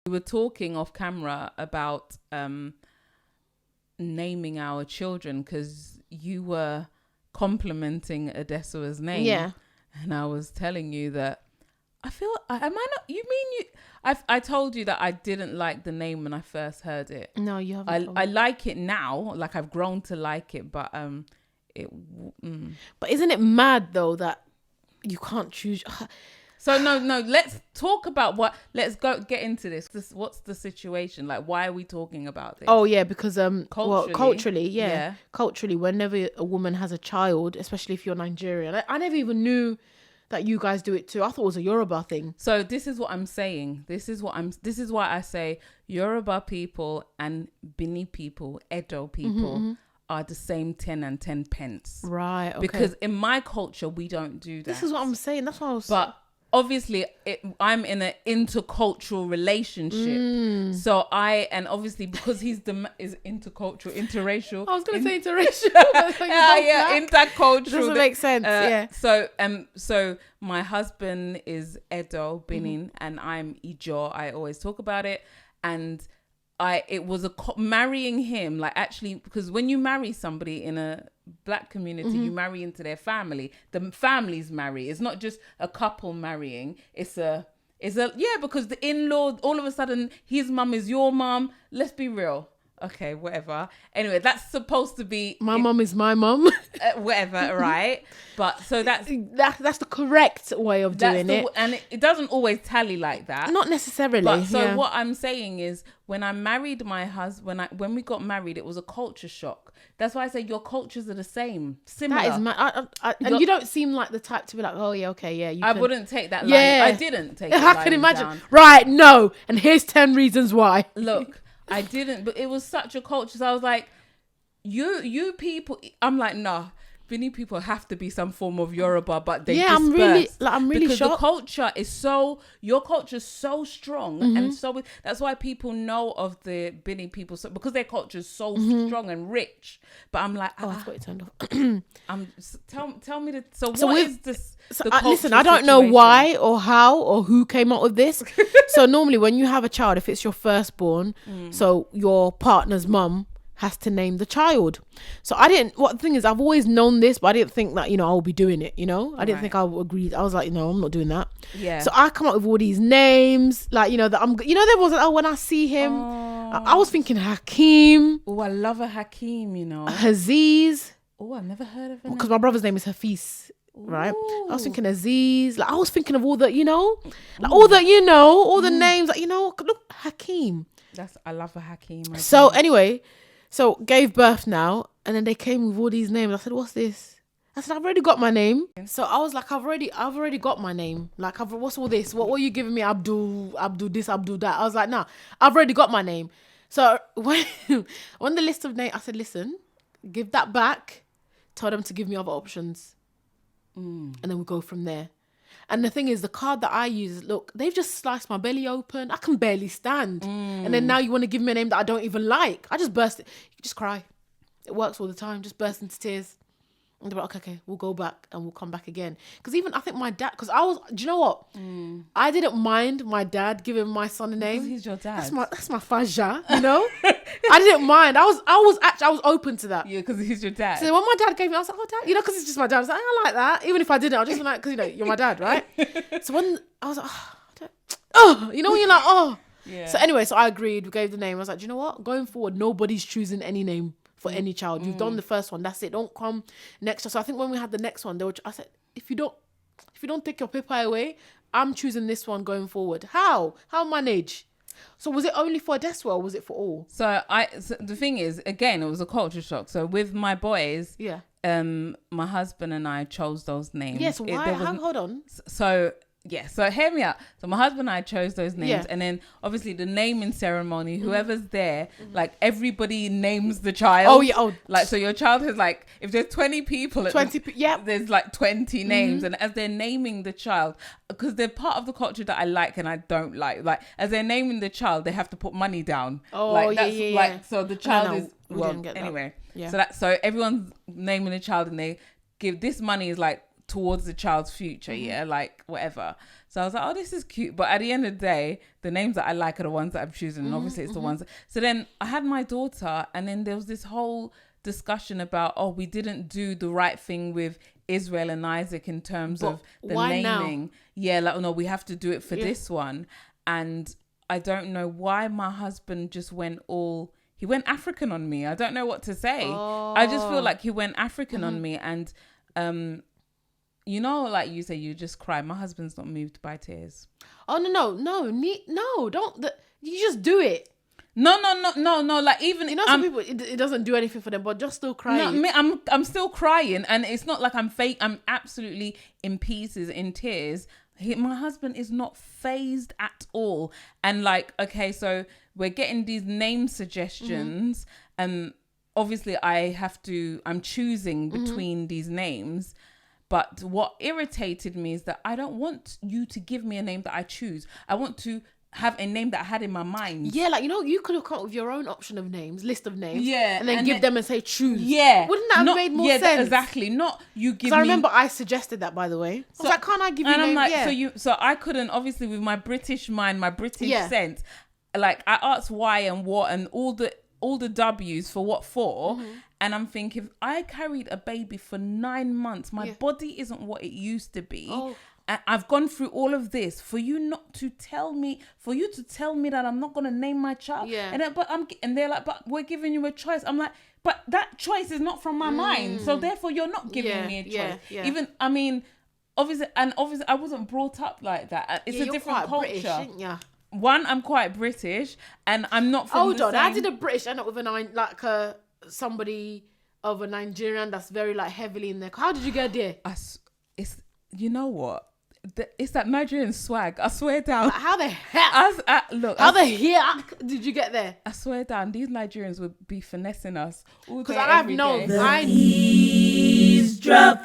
We were talking off camera about naming our children because you were complimenting Adeswa's name. Yeah. And I was telling you that I feel, am I not, you mean you, I told you that I didn't like the name when I first heard it. No, you haven't. I like it now, like I've grown to like it, but But isn't it mad though that you can't choose? So no, let's talk about let's get into this. What's the situation? Like, why are we talking about this? Oh yeah, because culturally, culturally, whenever a woman has a child, especially if you're Nigerian, I never even knew that you guys do it too. I thought it was a Yoruba thing. So this is what I'm saying. This is why I say Yoruba people and Bini people, Edo people are the same 10 and 10 pence. Right. Okay. Because in my culture, we don't do that. This is what I'm saying. That's what I was. But obviously, I'm in an intercultural relationship. So obviously because he's is intercultural, interracial. I was going to say interracial. Intercultural. Doesn't make sense. Yeah. So my husband is Edo, Benin, and I'm Ijo. I always talk about it, and it was marrying him, like, actually, because when you marry somebody in a black community, you marry into their family. The families marry. It's not just a couple marrying. It's because the in-law, all of a sudden, his mum is your mum. Let's be real. Okay, whatever. Anyway, that's supposed to be my mum is my mum. Whatever, right? But so that's the correct way of doing it, and it doesn't always tally like that. Not necessarily. But so what I'm saying is, when I married my husband, when we got married, it was a culture shock. That's why I say your cultures are the same, similar. That is mad. And you don't seem like the type to be like, oh yeah, okay, yeah. I wouldn't take that line. I didn't take. I can imagine. Down. Right? No, and here's 10 reasons why. Look. I didn't, but it was such a culture. So I was like, you people, I'm like, nah, Bini people have to be some form of Yoruba, but they disperse. I'm really because shocked. The culture is your culture is so strong, and so that's why people know of the Bini people, so because their culture is so strong and rich. But I'm like, I thought it turned off. Tell me what is this? Listen, I don't know why or how or who came up with this. So normally when you have a child, if it's your firstborn, so your partner's mum has to name the child. So what the thing is, I've always known this, but I didn't think that, I'll be doing it, I didn't think I would agree. I was like, no, I'm not doing that. Yeah. So I come up with all these names, like, that there was, when I see him, I was thinking Hakeem. Oh, I love a Hakeem, Aziz. Oh, I've never heard of him. Because my brother's name is Hafiz. Right, I was thinking Aziz. Like I was thinking of all the, all the names. Like look, Hakeem. I love a Hakeem. So anyway, gave birth now, and then they came with all these names. I said, "What's this?" I said, "I've already got my name." So I was like, "I've already got my name. Like, what's all this? What are you giving me? Abdul this, Abdul that." I was like, "Nah, I've already got my name." So when on the list of names, I said, "Listen, give that back. Tell them to give me other options." And then we'll go from there. And the thing is, the card that I use, look, they've just sliced my belly open. I can barely stand. And then now you want to give me a name that I don't even like. I just burst it. You just cry. It works all the time. Just burst into tears. And they're like, okay, we'll go back and we'll come back again. Because even I think my dad, because do you know what? I didn't mind my dad giving my son a name. Because he's your dad. That's my faja, I didn't mind. I was open to that. Yeah, because he's your dad. So when my dad gave me, I was like, oh, dad, because it's just my dad. I was like, I like that. Even if I didn't, I was just like, because you're my dad, right? So when I was like, when you're like, oh. Yeah. So anyway, so I agreed. We gave the name. I was like, do you know what? Going forward, nobody's choosing any name for any child. You've done the first one. That's it. Don't come next. So I think when we had the next one, I said, if you don't take your paper away, I'm choosing this one going forward. How manage? So was it only for Adeswa or was it for all? So the thing is, again, it was a culture shock. So with my boys, yeah, my husband and I chose those names. Yes, why? Hold on. So hear me out. So my husband and I chose those names, and then obviously the naming ceremony, whoever's there, like everybody names the child. Oh yeah. Like so, your child has like, if there's 20 people, there's like 20 names, and as they're naming the child, because they're part of the culture that I like and I don't like. Like as they're naming the child, they have to put money down. Oh like, that's, yeah. Like so the child is we didn't get that. anyway. Yeah. So everyone's naming the child, and they give this money is like towards the child's future, like whatever. So I was like, oh, this is cute. But at the end of the day, the names that I like are the ones that I'm choosing, and obviously it's the ones. So then I had my daughter, and then there was this whole discussion about, oh, we didn't do the right thing with Israel and Isaac in terms of the naming. Now? Yeah, like, no, we have to do it for this one. And I don't know why my husband just he went African on me. I don't know what to say. I just feel like he went African on me. And you know, like you say, you just cry. My husband's not moved by tears. Oh, no, don't. You just do it. No. Like, even... You know, some people, it doesn't do anything for them, but just still crying. No, I'm still crying. And it's not like I'm fake. I'm absolutely in pieces, in tears. My husband is not phased at all. And like, okay, so we're getting these name suggestions. And obviously I'm choosing between these names. But what irritated me is that I don't want you to give me a name that I choose. I want to have a name that I had in my mind. Yeah, like, you know, you could have come up with your own list of names. Yeah. And then give them and say choose. Yeah. Wouldn't that have made more sense? Exactly. Not you give me... I remember I suggested that, by the way. I was like, can't I give you a name? And I'm like, so I couldn't, obviously, with my British mind, my British sense, like, I asked why and what and all the W's for what for. And I'm thinking, if I carried a baby for 9 months, my body isn't what it used to be. And I've gone through all of this for you to tell me that I'm not going to name my child. Yeah. And they're like, but we're giving you a choice. I'm like, but that choice is not from my mind. So therefore you're not giving me a choice. Yeah. Even, I mean, obviously I wasn't brought up like that. It's a different culture. British, aren't you? One, I'm quite British, and I'm not from the same... How did a British end up with somebody of a Nigerian that's very like heavily in there? How did you get there? It's, you know what? It's that Nigerian swag. I swear down. Like, how the heck? How the heck did you get there? I swear down. These Nigerians would be finessing us all day. Because I have known. Eavesdrop.